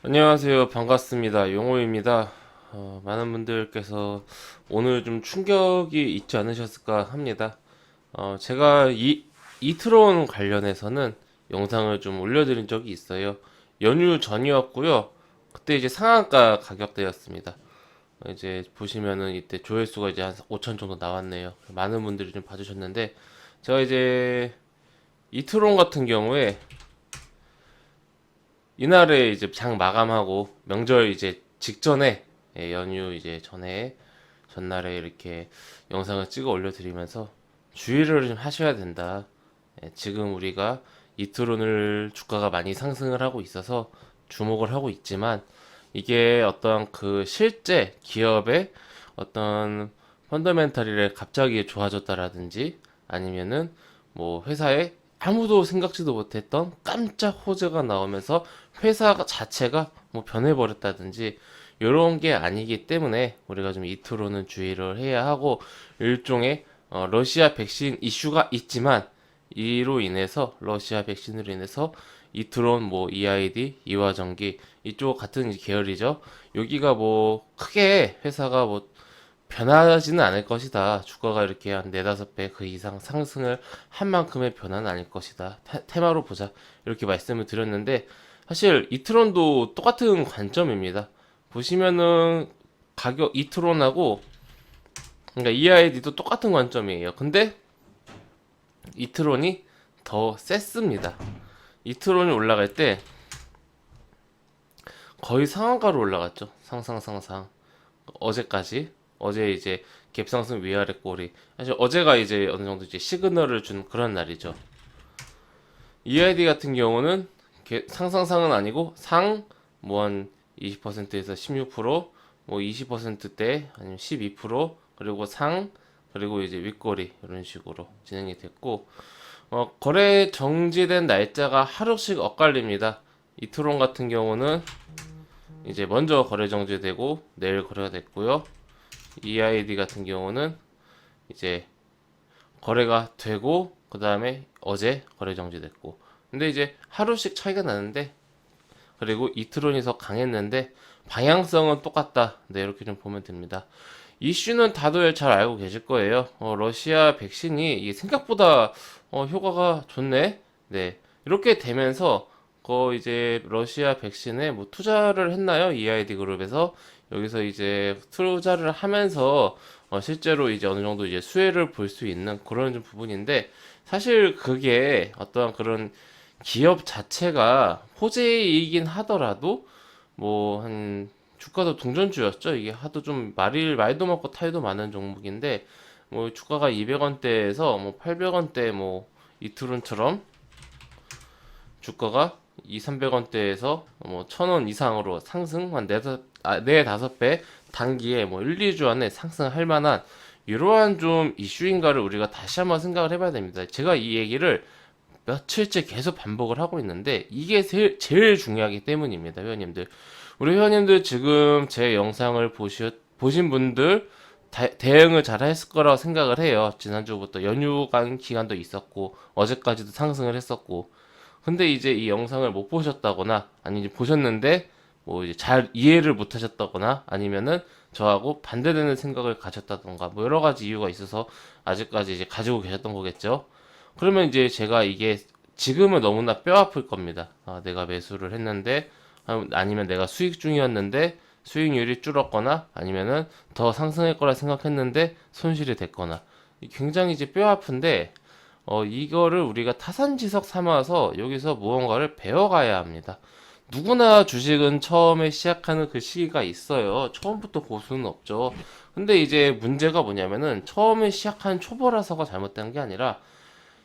안녕하세요. 반갑습니다. 용호입니다. 많은 분들께서 오늘 좀 충격이 있지 않으셨을까 합니다. 제가 이트론 관련해서는 영상을 좀 올려드린 적이 있어요. 연휴 전이었고요. 그때 이제 상한가 가격대였습니다. 이제 보시면은 이때 조회수가 이제 한 5천 정도 나왔네요. 많은 분들이 좀 봐주셨는데, 제가 이제 이트론 같은 경우에 이날에 이제 장 마감하고 명절 이제 직전에, 연휴 이제 전에 전날에 이렇게 영상을 찍어 올려드리면서 주의를 좀 하셔야 된다. 지금 우리가 이트론을 주가가 많이 상승을 하고 있어서 주목을 하고 있지만, 이게 어떤 그 실제 기업의 어떤 펀더멘탈이 갑자기 좋아졌다라든지, 아니면은 뭐 회사에 아무도 생각지도 못했던 깜짝 호재가 나오면서 회사 자체가 뭐 변해버렸다든지 이런 게 아니기 때문에 우리가 좀 이트로는 주의를 해야 하고, 일종의 러시아 백신 이슈가 있지만, 이로 인해서 러시아 백신으로 인해서 이트론 뭐 EID 이화전기 이쪽 같은 계열이죠. 여기가 뭐 크게 회사가 뭐 변하지는 않을 것이다. 주가가 이렇게 한 네다섯 배 그 이상 상승을 한 만큼의 변화는 아닐 것이다. 테마로 보자. 이렇게 말씀을 드렸는데, 사실 이트론도 똑같은 관점입니다. 보시면은 가격 이트론하고, 그러니까 EID도 똑같은 관점이에요. 근데 이트론이 더 셌습니다. 이트론이 올라갈 때 거의 상한가로 올라갔죠. 상상. 어제까지. 어제 이제 갭상승 위아래 꼬리. 사실 어제가 이제 어느 정도 이제 시그널을 준 그런 날이죠. EID 같은 경우는 상상상은 아니고 뭐 한 20%에서 16%, 뭐 20%대 아니면 12%, 그리고 그리고 이제 윗꼬리 이런 식으로 진행이 됐고, 거래 정지된 날짜가 하루씩 엇갈립니다. 이트론 같은 경우는 이제 먼저 거래 정지되고 내일 거래가 됐고요. EID 같은 경우는 이제 거래가 되고 그 다음에 어제 거래 정지됐고, 근데 이제 하루씩 차이가 나는데, 그리고 이트론이 더 강했는데 방향성은 똑같다. 네, 이렇게 좀 보면 됩니다. 이슈는 다들 잘 알고 계실 거예요. 러시아 백신이 이게 생각보다 효과가 좋네. 네, 이렇게 되면서 이제 러시아 백신에 뭐 투자를 했나요? EID 그룹에서 여기서 이제 투자를 하면서 실제로 이제 어느 정도 이제 수혜를 볼 수 있는 그런 좀 부분인데, 사실 그게 어떤 그런 기업 자체가 호재이긴 하더라도 뭐 한 주가도 동전주였죠. 이게 하도 좀 말도 많고 탈도 많은 종목인데, 뭐 주가가 200원대에서 뭐 800원대, 뭐 이트론처럼 주가가 2, 300원대에서 뭐 1000원 이상으로 상승 한 네 다섯 배 단기에 뭐 1, 2주 안에 상승할 만한 이러한 좀 이슈인가를 우리가 다시 한번 생각을 해봐야 됩니다. 제가 이 얘기를 며칠째 계속 반복을 하고 있는데, 이게 제일 중요하기 때문입니다, 회원님들. 우리 회원님들 지금 제 영상을 보신 분들 대응을 잘 했을 거라고 생각을 해요. 지난주부터 연휴 간 기간도 있었고, 어제까지도 상승을 했었고. 근데 이제 이 영상을 못 보셨다거나, 아니 보셨는데 뭐 이제 잘 이해를 못 하셨다거나, 아니면은 저하고 반대되는 생각을 가졌다던가, 뭐 여러 가지 이유가 있어서 아직까지 이제 가지고 계셨던 거겠죠. 그러면 이제 제가 이게 지금은 너무나 뼈 아플 겁니다. 내가 매수를 했는데, 아니면 내가 수익 중이었는데 수익률이 줄었거나, 아니면은 더 상승할 거라 생각했는데 손실이 됐거나, 굉장히 이제 뼈 아픈데, 이거를 우리가 타산지석 삼아서 여기서 무언가를 배워가야 합니다. 누구나 주식은 처음에 시작하는 그 시기가 있어요. 처음부터 고수는 없죠. 근데 이제 문제가 뭐냐면은, 처음에 시작한 초보라서가 잘못된 게 아니라,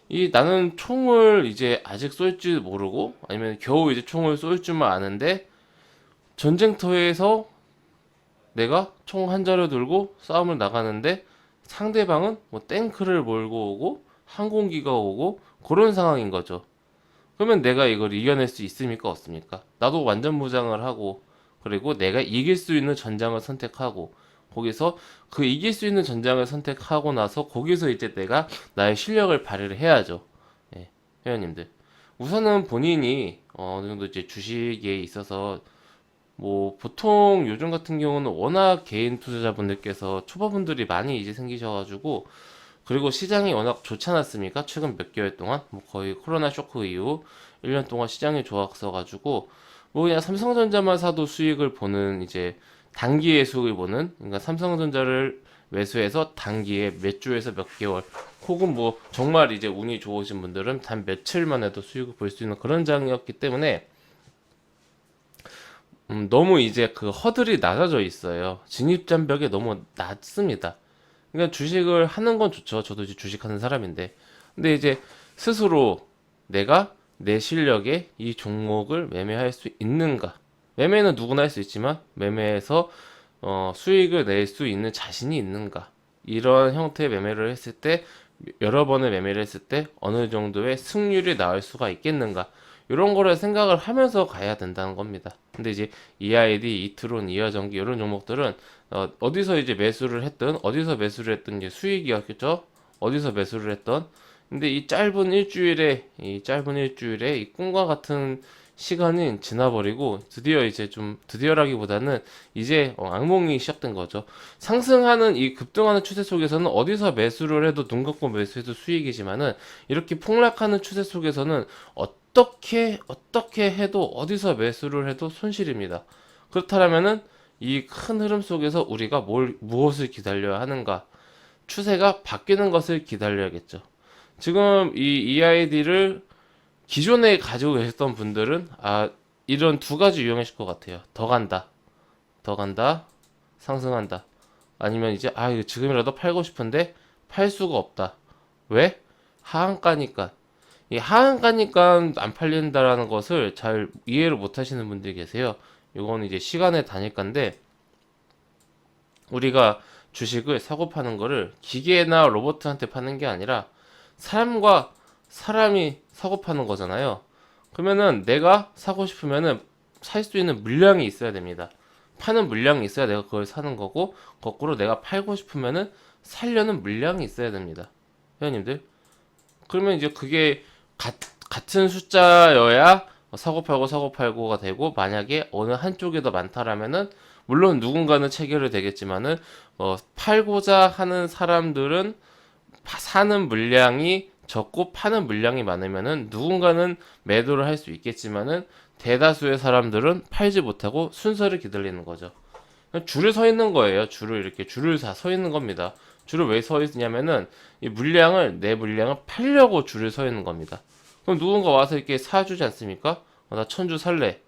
이 나는 총을 이제 아직 쏠 줄 모르고, 아니면 겨우 이제 총을 쏠 줄만 아는데, 전쟁터에서 내가 총 한 자루 들고 싸움을 나가는데 상대방은 뭐 탱크를 몰고 오고 항공기가 오고 그런 상황인 거죠. 그러면 내가 이걸 이겨낼 수 있습니까? 없습니까? 나도 완전 무장을 하고, 그리고 내가 이길 수 있는 전장을 선택하고, 거기서 그 이길 수 있는 전장을 선택하고 나서 거기서 이제 내가 나의 실력을 발휘를 해야죠. 예, 회원님들. 우선은 본인이 어느 정도 이제 주식에 있어서 뭐 보통 요즘 같은 경우는 워낙 개인 투자자분들께서 초보분들이 많이 이제 생기셔가지고, 그리고 시장이 워낙 좋지 않았습니까? 최근 몇 개월 동안 뭐 거의 코로나 쇼크 이후 1년 동안 시장이 좋았어가지고 뭐 그냥 삼성전자만 사도 수익을 보는, 이제 단기의 수익을 보는, 그러니까 삼성전자를 매수해서 단기에 몇 주에서 몇 개월, 혹은 뭐 정말 이제 운이 좋으신 분들은 단 며칠만 해도 수익을 볼 수 있는 그런 장이었기 때문에 너무 이제 그 허들이 낮아져 있어요. 진입장벽이 너무 낮습니다. 그러니까 주식을 하는 건 좋죠. 저도 이제 주식하는 사람인데. 근데 이제 스스로 내가 내 실력에 이 종목을 매매할 수 있는가? 매매는 누구나 할 수 있지만 매매에서 수익을 낼 수 있는 자신이 있는가? 이런 형태의 매매를 했을 때, 여러 번의 매매를 했을 때 어느 정도의 승률이 나올 수가 있겠는가? 이런 거를 생각을 하면서 가야 된다는 겁니다. 근데 이제 EID, 이트론, 이하전기 이런 종목들은 어디서 이제 매수를 했든, 어디서 매수를 했든 이제 수익이었겠죠. 어디서 매수를 했던. 근데 이 짧은 일주일에 이 꿈과 같은 시간이 지나버리고, 드디어 이제 좀, 드디어라기보다는 이제 악몽이 시작된 거죠. 상승하는 이 급등하는 추세 속에서는 어디서 매수를 해도, 눈 감고 매수해도 수익이지만은, 이렇게 폭락하는 추세 속에서는 어떻게 해도, 어디서 매수를 해도 손실입니다. 그렇다면은 이 큰 흐름 속에서 우리가 무엇을 기다려야 하는가? 추세가 바뀌는 것을 기다려야겠죠. 지금 이 EID를 기존에 가지고 계셨던 분들은 이런 두 가지 유형이실 것 같아요. 더 간다, 상승한다. 아니면 이제 이거 지금이라도 팔고 싶은데 팔 수가 없다. 왜? 하한가니까. 이 하한가니까 안 팔린다라는 것을 잘 이해를 못 하시는 분들이 계세요. 이건 이제 시간의 단위가인데, 우리가 주식을 사고 파는 거를 기계나 로봇한테 파는 게 아니라 사람과 사람이 사고 파는 거잖아요. 그러면은 내가 사고 싶으면은 살 수 있는 물량이 있어야 됩니다. 파는 물량이 있어야 내가 그걸 사는 거고, 거꾸로 내가 팔고 싶으면은 살려는 물량이 있어야 됩니다. 회원님들. 그러면 이제 그게 같은 숫자여야 사고 팔고가 되고, 만약에 어느 한쪽이 더 많다라면은 물론 누군가는 체결이 되겠지만은 팔고자 하는 사람들은 사는 물량이 적고 파는 물량이 많으면은 누군가는 매도를 할 수 있겠지만은 대다수의 사람들은 팔지 못하고 순서를 기다리는 거죠. 줄을 서 있는 거예요. 줄을 다 서 있는 겁니다. 줄을 왜 서 있냐면은 내 물량을 팔려고 줄을 서 있는 겁니다. 그럼 누군가 와서 이렇게 사주지 않습니까? 나 1000주 살래.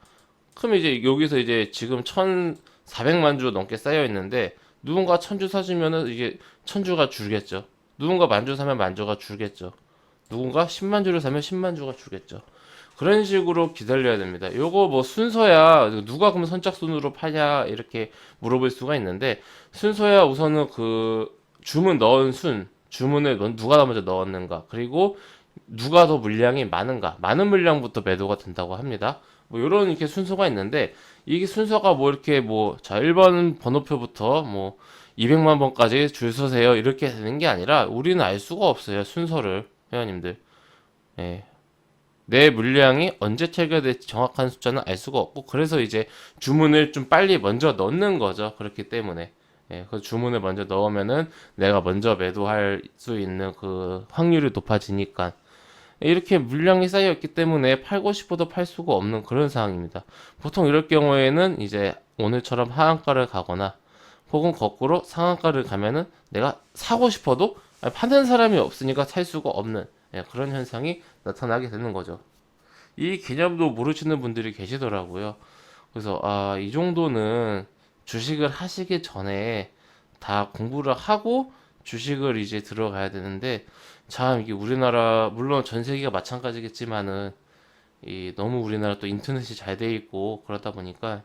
그럼 이제 여기서 이제 지금 1400만 주 넘게 쌓여 있는데, 누군가 1000주 사주면은 이게 1000주가 줄겠죠. 누군가 10,000주 사면 10,000주가 줄겠죠. 누군가 10만 주를 사면 10만 주가 줄겠죠. 그런 식으로 기다려야 됩니다. 요거 뭐 순서야 누가 그럼 선착순으로 파냐 이렇게 물어볼 수가 있는데, 순서야 우선은 그 주문을 누가 먼저 넣었는가, 그리고 누가 더 물량이 많은가, 많은 물량부터 매도가 된다고 합니다. 뭐 요런 이렇게 순서가 있는데, 이게 순서가 뭐 이렇게 자 1번 번호표부터 뭐 200만 번까지 줄 서세요 이렇게 되는 게 아니라, 우리는 알 수가 없어요, 순서를. 회원님들. 예. 내 물량이 언제 체결될지 정확한 숫자는 알 수가 없고, 그래서 이제 주문을 좀 빨리 먼저 넣는 거죠. 그렇기 때문에. 예, 그 주문을 먼저 넣으면은 내가 먼저 매도할 수 있는 그 확률이 높아지니까. 이렇게 물량이 쌓여 있기 때문에 팔고 싶어도 팔 수가 없는 그런 상황입니다. 보통 이럴 경우에는 이제 오늘처럼 하한가를 가거나, 혹은 거꾸로 상한가를 가면은 내가 사고 싶어도 파는 사람이 없으니까 살 수가 없는, 그런 현상이 나타나게 되는 거죠. 이 개념도 모르시는 분들이 계시더라고요. 그래서 이 정도는 주식을 하시기 전에 다 공부를 하고 주식을 이제 들어가야 되는데, 참 이게 우리나라, 물론 전 세계가 마찬가지겠지만은 너무 우리나라 또 인터넷이 잘 돼 있고 그러다 보니까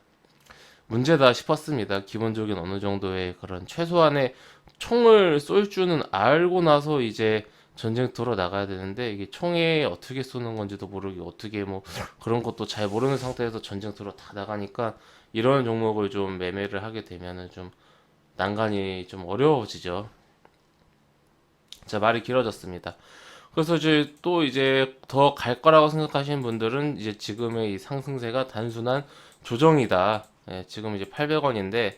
문제다 싶었습니다. 기본적인 어느 정도의 그런 최소한의 총을 쏠 줄은 알고 나서 이제 전쟁터로 나가야 되는데, 이게 총에 어떻게 쏘는 건지도 모르고, 어떻게 뭐 그런 것도 잘 모르는 상태에서 전쟁터로 다 나가니까, 이런 종목을 좀 매매를 하게 되면은 좀 난간이 좀 어려워지죠. 자, 말이 길어졌습니다. 그래서 이제 더 갈 거라고 생각하시는 분들은, 이제 지금의 이 상승세가 단순한 조정이다. 예, 지금 이제 800원인데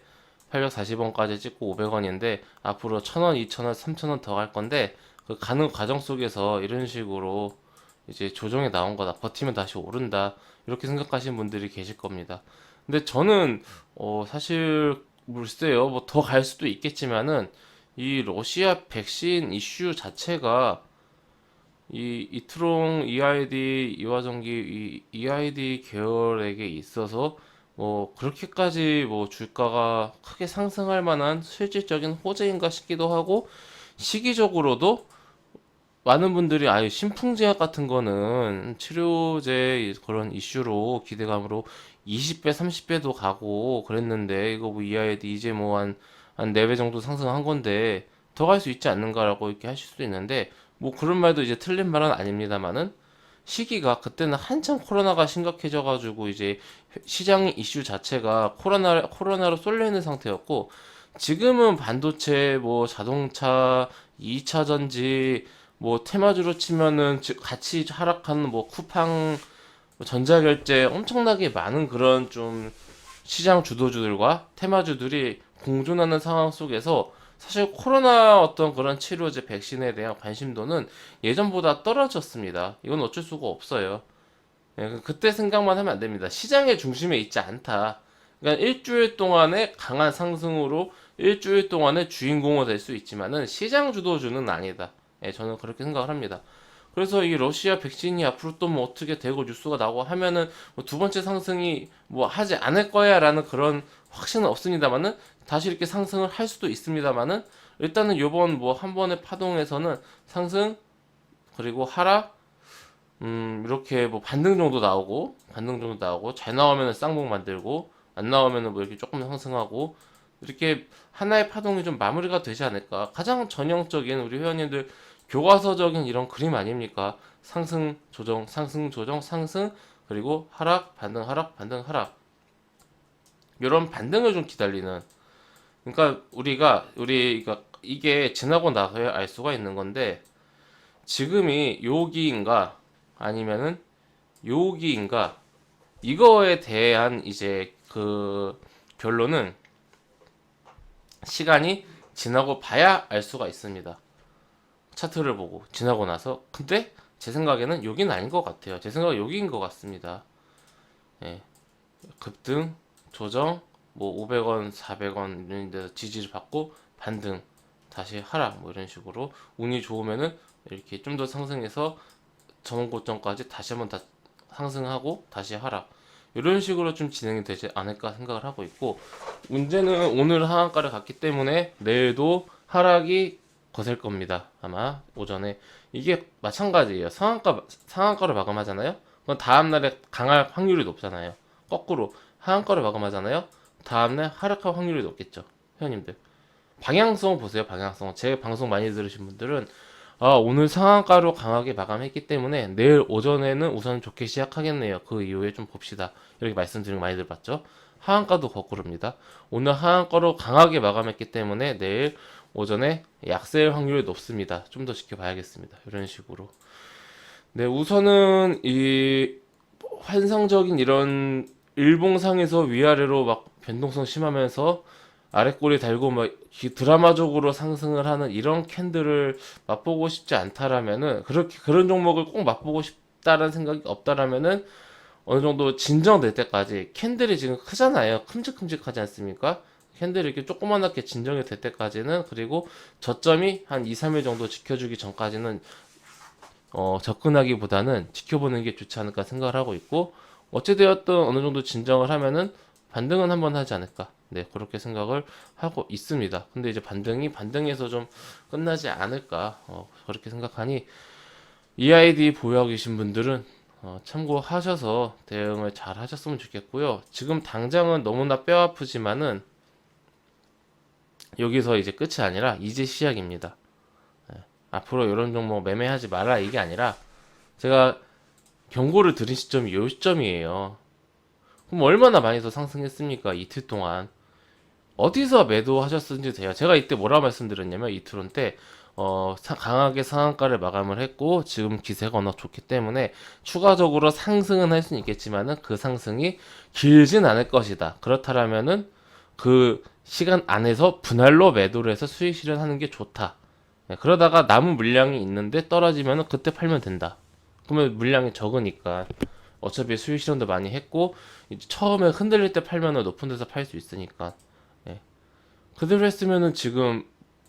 840원까지 찍고 500원인데 앞으로 1000원, 2000원, 3000원 더 갈 건데 그 가는 과정 속에서 이런 식으로 이제 조정이 나온 거다. 버티면 다시 오른다. 이렇게 생각하시는 분들이 계실 겁니다. 근데 저는 사실 글쎄요. 뭐 더 갈 수도 있겠지만은 이 러시아 백신 이슈 자체가 이 이트롱 EID 이화전기 이 EID 계열에게 있어서 뭐 그렇게까지 뭐 주가가 크게 상승할 만한 실질적인 호재인가 싶기도 하고 시기적으로도 많은 분들이 아유 신풍제약 같은 거는 치료제 그런 이슈로 기대감으로 20배, 30배도 가고 그랬는데 이거 뭐 EID 이제 뭐 한 4배 정도 상승한 건데 더 갈 수 있지 않는가라고 이렇게 하실 수도 있는데 뭐 그런 말도 이제 틀린 말은 아닙니다만은 시기가 그때는 한참 코로나가 심각해져 가지고 이제 시장 이슈 자체가 코로나로 쏠려 있는 상태였고 지금은 반도체 뭐 자동차 2차 전지 뭐 테마주로 치면은 같이 하락하는 뭐 쿠팡 뭐 전자결제 엄청나게 많은 그런 좀 시장 주도주들과 테마주들이 공존하는 상황 속에서 사실 코로나 어떤 그런 치료제 백신에 대한 관심도는 예전보다 떨어졌습니다. 이건 어쩔 수가 없어요. 예, 그때 생각만 하면 안 됩니다. 시장의 중심에 있지 않다. 그러니까 일주일 동안의 강한 상승으로 일주일 동안의 주인공이 될 수 있지만은 시장 주도주는 아니다. 예, 저는 그렇게 생각을 합니다. 그래서 이 러시아 백신이 앞으로 또 뭐 어떻게 되고 뉴스가 나오고 하면은 뭐두 번째 상승이 뭐 하지 않을 거야라는 그런 확신은 없습니다만은 다시 이렇게 상승을 할 수도 있습니다만은 일단은 요번 뭐 한 번의 파동에서는 상승 그리고 하락 이렇게 뭐 반등 정도 나오고 잘 나오면은 쌍봉 만들고 안 나오면은 뭐 이렇게 조금 상승하고 이렇게 하나의 파동이 좀 마무리가 되지 않을까. 가장 전형적인 우리 회원님들 교과서적인 이런 그림 아닙니까? 상승 조정 상승 그리고 하락 반등 하락 반등 하락 이런 반등을 좀 기다리는 그러니까 우리가 이게 지나고 나서야 알 수가 있는 건데 지금이 여기인가 아니면은 여기인가 이거에 대한 이제 그 결론은 시간이 지나고 봐야 알 수가 있습니다. 차트를 보고 지나고 나서 근데 제 생각에는 여기는 아닌 것 같아요. 제 생각은 여기인 것 같습니다. 예, 급등 조정 뭐 500원 400원 이런 데서 지지를 받고 반등 다시 하락 뭐 이런 식으로 운이 좋으면은 이렇게 좀 더 상승해서 전원 고점까지 다시 한번 다 상승하고 다시 하락 이런 식으로 좀 진행이 되지 않을까 생각을 하고 있고 문제는 오늘 하한가를 갔기 때문에 내일도 하락이 거셀 겁니다. 아마 오전에 이게 마찬가지예요. 상한가로 마감하잖아요. 그럼 다음 날에 강할 확률이 높잖아요. 거꾸로 하한가로 마감하잖아요. 다음 날 하락할 확률이 높겠죠. 회원님들 방향성 보세요. 방향성 제 방송 많이 들으신 분들은 오늘 상한가로 강하게 마감했기 때문에 내일 오전에는 우선 좋게 시작하겠네요. 그 이후에 좀 봅시다. 이렇게 말씀드리는 거 많이 들어봤죠? 하한가도 거꾸로입니다. 오늘 하한가로 강하게 마감했기 때문에 내일 오전에 약세일 확률이 높습니다. 좀 더 지켜봐야겠습니다. 이런 식으로. 네, 우선은 이 환상적인 이런 일봉상에서 위아래로 막 변동성 심하면서 아랫꼬리 달고 막 드라마적으로 상승을 하는 이런 캔들을 맛보고 싶지 않다라면은 그렇게 그런 종목을 꼭 맛보고 싶다라는 생각이 없다라면은 어느 정도 진정될 때까지 캔들이 지금 크잖아요. 큼직큼직하지 않습니까? 캔들이 이렇게 조그만하게 진정이 될 때까지는 그리고 저점이 한 2, 3일 정도 지켜주기 전까지는 접근하기보다는 지켜보는 게 좋지 않을까 생각을 하고 있고 어찌되었든 어느 정도 진정을 하면은 반등은 한번 하지 않을까. 네, 그렇게 생각을 하고 있습니다. 근데 이제 반등에서 좀 끝나지 않을까. 그렇게 생각하니 EID 보유하고 계신 분들은 참고하셔서 대응을 잘 하셨으면 좋겠고요. 지금 당장은 너무나 뼈 아프지만은 여기서 이제 끝이 아니라 이제 시작입니다. 네, 앞으로 이런 종목 매매하지 마라 이게 아니라 제가 경고를 드린 시점이 요 시점이에요. 그럼 얼마나 많이 더 상승했습니까? 이틀 동안. 어디서 매도하셨는지 돼요. 제가 이때 뭐라 말씀드렸냐면 이틀은 때 강하게 상한가를 마감을 했고 지금 기세가 워낙 좋기 때문에 추가적으로 상승은 할 수는 있겠지만은 그 상승이 길진 않을 것이다. 그렇다면은 그 시간 안에서 분할로 매도를 해서 수익 실현하는 게 좋다. 네, 그러다가 남은 물량이 있는데 떨어지면은 그때 팔면 된다. 그러면 물량이 적으니까 어차피 수익 실현도 많이 했고 이제 처음에 흔들릴 때 팔면은 높은 데서 팔 수 있으니까. 예. 그대로 했으면은 지금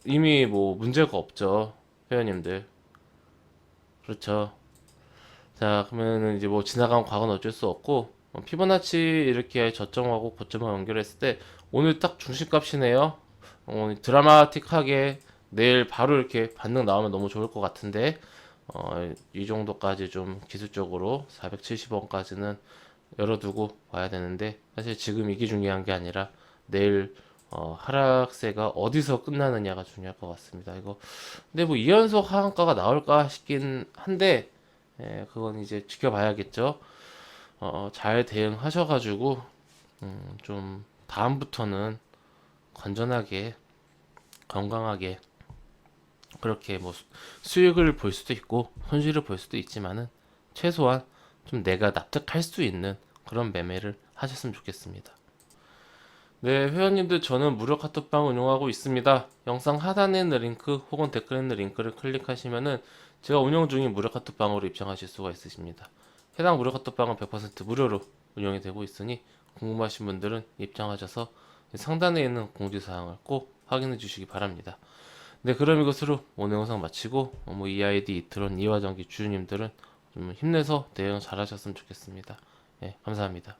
이미 뭐 문제가 없죠, 회원님들. 그렇죠. 자, 그러면은 이제 뭐 지나간 과거는 어쩔 수 없고 피보나치 이렇게 저점하고 고점을 연결했을 때 오늘 딱 중심값이네요. 드라마틱하게 내일 바로 이렇게 반등 나오면 너무 좋을 것 같은데 이 정도까지 좀 기술적으로 470원까지는 열어두고 와야 되는데 사실 지금 이게 중요한 게 아니라 내일 하락세가 어디서 끝나느냐가 중요할 것 같습니다. 이거 근데 뭐 2연속 하한가가 나올까 싶긴 한데 그건 이제 지켜봐야겠죠. 잘 대응하셔가지고 좀 다음부터는 건전하게 건강하게 그렇게 뭐 수익을 볼 수도 있고 손실을 볼 수도 있지만은 최소한 좀 내가 납득할 수 있는 그런 매매를 하셨으면 좋겠습니다. 네, 회원님들 저는 무료 카톡방 운영하고 있습니다. 영상 하단에 있는 링크 혹은 댓글에 있는 링크를 클릭하시면은 제가 운영 중인 무료 카톡방으로 입장하실 수가 있으십니다. 해당 무료 카톡방은 100% 무료로 운영이 되고 있으니 궁금하신 분들은 입장하셔서 상단에 있는 공지사항을 꼭 확인해 주시기 바랍니다. 네, 그럼 이것으로 오늘 영상 마치고 뭐 EID 이트론 이화전기 주주님들은 좀 힘내서 대응 잘 하셨으면 좋겠습니다. 네, 감사합니다.